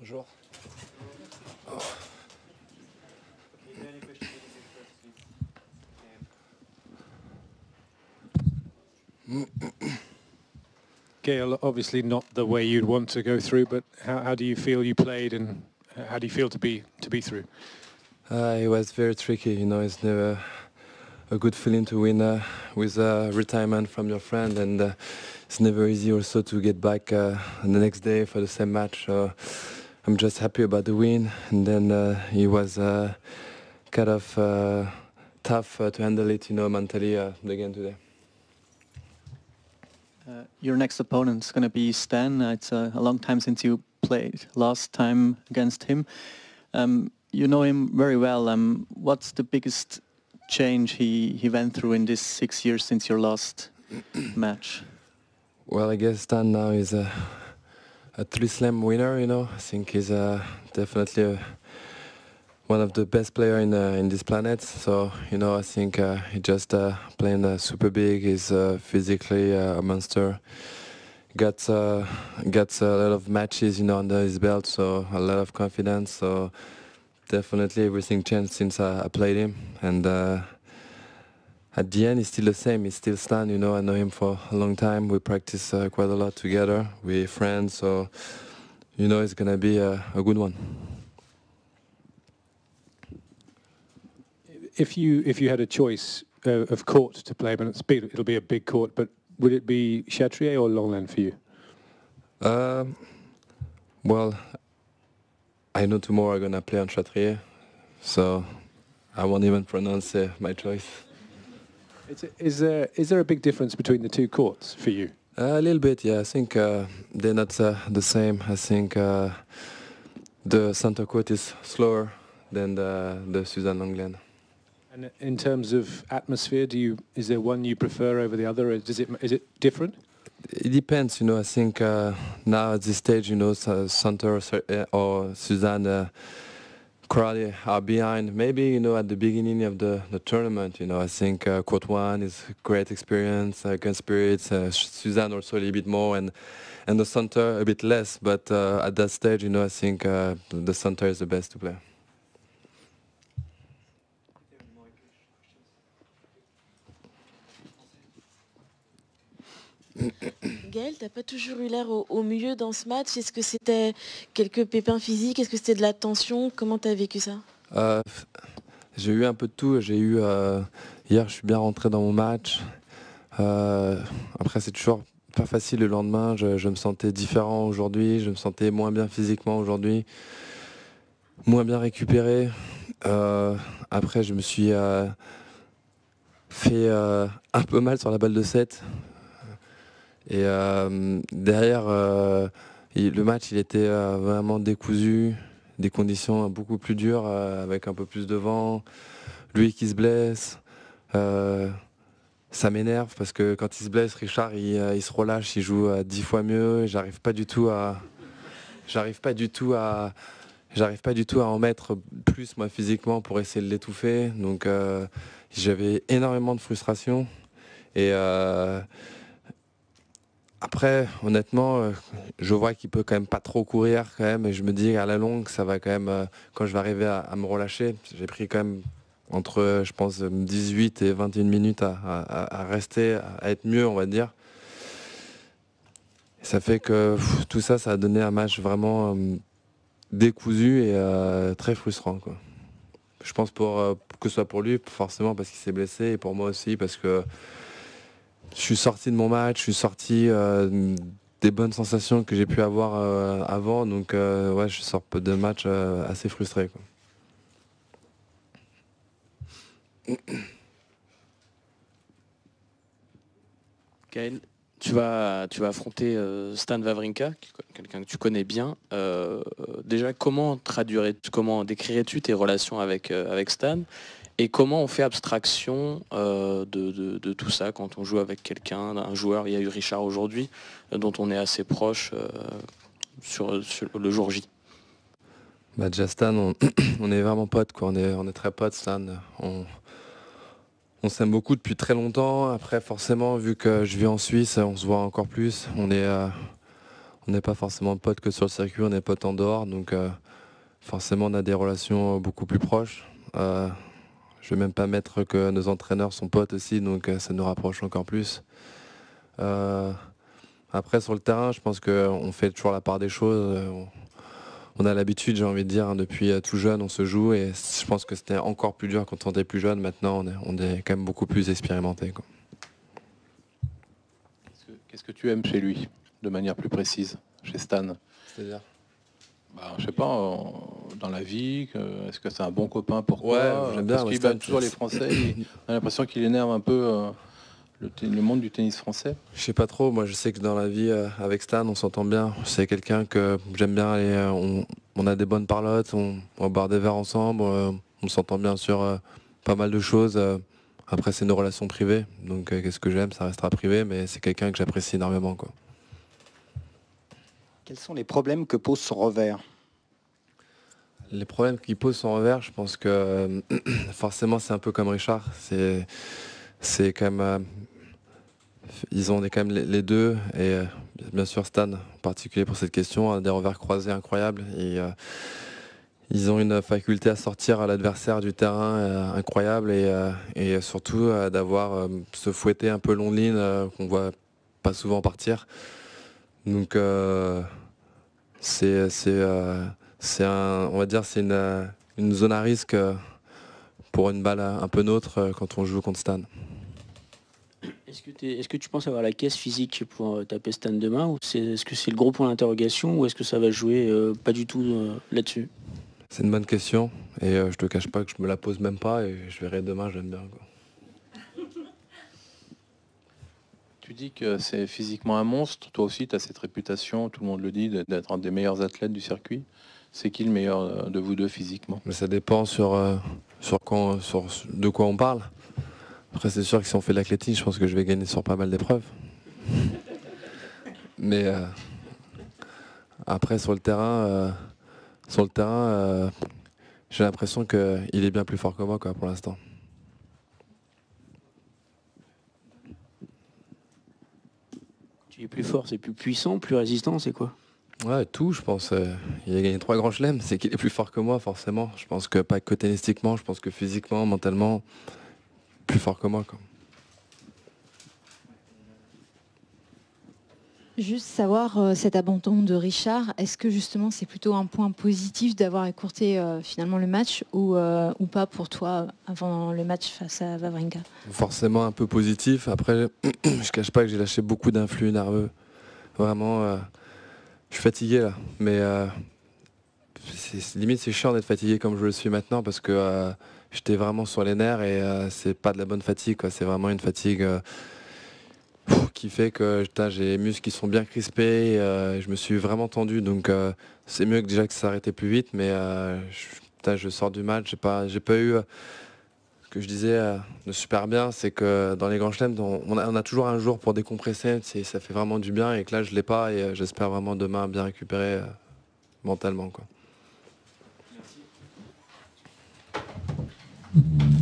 Bonjour. Gail, obviously not the way you'd want to go through, but how do you feel you played, and how do you feel to be through? It was very tricky, you know. It's never a good feeling to win with retirement from your friend, and it's never easy also to get back the next day for the same match. So I'm just happy about the win, and then it was kind of tough to handle it, you know, mentally again today. Your next opponent is going to be Stan. It's a long time since you played last time against him. You know him very well. What's the biggest change he went through in this 6 years since your last match? Well, I guess Stan now is a 3-slam winner, you know. I think he's definitely one of the best players in this planet. So, you know, I think he just playing super big. He's physically a monster. Got a lot of matches, you know, under his belt, so a lot of confidence. So definitely everything changed since I played him. And at the end, he's still the same. He's still Stan, you know. I know him for a long time. We practice quite a lot together. We're friends, so you know it's gonna be a good one. If you had a choice of court to play, but it'll be a big court, but would it be Châtrier or Longland for you? Well, I know tomorrow I'm gonna play on Châtrier, so I won't even pronounce my choice. Is there a big difference between the two courts for you? A little bit, yeah. I think they're not the same. I think the center court is slower than the Suzanne Lenglen. And in terms of atmosphere, is there one you prefer over the other? Is it different? It depends, you know. I think now at this stage, you know, Center or Suzanne crowd are behind. Maybe, you know, at the beginning of the tournament, you know, I think Court 1 is a great experience against Spirits. Suzanne also a little bit more, and the Center a bit less. But at that stage, you know, I think the Center is the best to play. Gaël, t'as pas toujours eu l'air au mieux dans ce match. Est-ce que c'était quelques pépins physiques? Est-ce que c'était de la tension? Comment t'as vécu ça? J'ai eu un peu de tout. J'ai eu hier, je suis bien rentré dans mon match. Après, c'est toujours pas facile le lendemain. Je me sentais différent aujourd'hui. Je me sentais moins bien physiquement aujourd'hui, moins bien récupéré. Après, je me suis fait un peu mal sur la balle de 7. Et derrière, le match il était vraiment décousu, des conditions beaucoup plus dures, avec un peu plus de vent, lui qui se blesse. Ça m'énerve parce que quand il se blesse, Richard il se relâche, il joue 10 fois mieux. J'arrive pas du tout à en mettre plus moi physiquement pour essayer de l'étouffer. Donc j'avais énormément de frustration. Et après, honnêtement, je vois qu'il peut quand même pas trop courir quand même, et je me dis à la longue, ça va quand même, quand je vais arriver à me relâcher, j'ai pris quand même entre, je pense, 18 et 21 minutes à rester, à être mieux, on va dire. Et ça fait que tout ça, ça a donné un match vraiment décousu et très frustrant, quoi. Je pense que ce soit pour lui, forcément parce qu'il s'est blessé, et pour moi aussi parce que je suis sorti de mon match, je suis sorti des bonnes sensations que j'ai pu avoir avant, donc ouais, je sors de match assez frustré, quoi. Gaël, tu vas affronter Stan Wawrinka, quelqu'un que tu connais bien. Déjà, comment décrirais-tu tes relations avec Stan? Et comment on fait abstraction de tout ça quand on joue avec quelqu'un, un joueur, il y a eu Richard aujourd'hui, dont on est assez proche sur le jour J? Bah déjà Stan, on est vraiment potes, quoi. On est très potes, Stan. On s'aime beaucoup depuis très longtemps. Après, forcément, vu que je vis en Suisse, on se voit encore plus. On est on n'est pas forcément potes que sur le circuit, on est potes en dehors, donc forcément on a des relations beaucoup plus proches. Je vais même pas mettre que nos entraîneurs sont potes aussi, donc ça nous rapproche encore plus. Après sur le terrain, je pense qu'on fait toujours la part des choses. On a l'habitude, j'ai envie de dire, hein, depuis tout jeune, on se joue et je pense que c'était encore plus dur quand on était plus jeune. Maintenant, on est quand même beaucoup plus expérimenté, quoi. Qu'est-ce que tu aimes chez lui, de manière plus précise, chez Stan? C'est-à-dire Je sais pas, dans la vie, est-ce que c'est un bon copain pour toi? Ouais, j'aime bien. Parce qu'il bat toujours les Français, on a l'impression qu'il énerve un peu le monde du tennis français. Je sais pas trop, moi je sais que dans la vie avec Stan on s'entend bien, c'est quelqu'un que j'aime bien aller, on a des bonnes parlottes, on va boire des verres ensemble, on s'entend bien sur pas mal de choses. Après c'est nos relations privées, donc qu'est-ce que j'aime, ça restera privé, mais c'est quelqu'un que j'apprécie énormément, quoi. Quels sont les problèmes que pose son revers? Les problèmes qu'il pose son revers, je pense que forcément c'est un peu comme Richard, c'est quand même... Ils ont quand même les deux, et bien sûr Stan en particulier pour cette question, a des revers croisés incroyables. Et, ils ont une faculté à sortir à l'adversaire du terrain incroyable et surtout d'avoir ce fouetté un peu long de ligne qu'on voit pas souvent partir. Donc on va dire c'est une zone à risque pour une balle un peu neutre quand on joue contre Stan. Est-ce que tu penses avoir la caisse physique pour taper Stan demain, ou est-ce que c'est le gros point d'interrogation, ou est-ce que ça va jouer pas du tout là-dessus? C'est une bonne question et je te cache pas que je me la pose même pas et je verrai demain, j'aime bien, quoi. Tu dis que c'est physiquement un monstre, toi aussi tu as cette réputation, tout le monde le dit, d'être un des meilleurs athlètes du circuit. C'est qui le meilleur de vous deux physiquement? Mais ça dépend de quoi on parle. Après c'est sûr que si on fait de l'athlétisme, je pense que je vais gagner sur pas mal d'épreuves. Mais après sur le terrain, j'ai l'impression qu'il est bien plus fort que moi, quoi, pour l'instant. Tu es plus fort, c'est plus puissant, plus résistant, c'est quoi? Ouais, tout, je pense. Il a gagné 3 grands chelems, c'est qu'il est plus fort que moi, forcément. Je pense que pas que tennistiquement, je pense que physiquement, mentalement, plus fort que moi, quoi. Juste savoir cet abandon de Richard, est-ce que justement c'est plutôt un point positif d'avoir écourté finalement le match ou pas pour toi avant le match face à Wawrinka? Forcément un peu positif. Après, je cache pas que j'ai lâché beaucoup d'influx nerveux. Vraiment, je suis fatigué là. Mais limite c'est chiant d'être fatigué comme je le suis maintenant parce que j'étais vraiment sur les nerfs et c'est pas de la bonne fatigue, quoi. C'est vraiment une fatigue qui fait que j'ai les muscles qui sont bien crispés, je me suis vraiment tendu, donc c'est mieux que déjà que ça s'arrêtait plus vite, mais je sors du match, j'ai pas eu ce que je disais de super bien, c'est que dans les grands chelems on a toujours un jour pour décompresser, ça fait vraiment du bien, et que là je l'ai pas, et j'espère vraiment demain bien récupérer mentalement, quoi. Merci.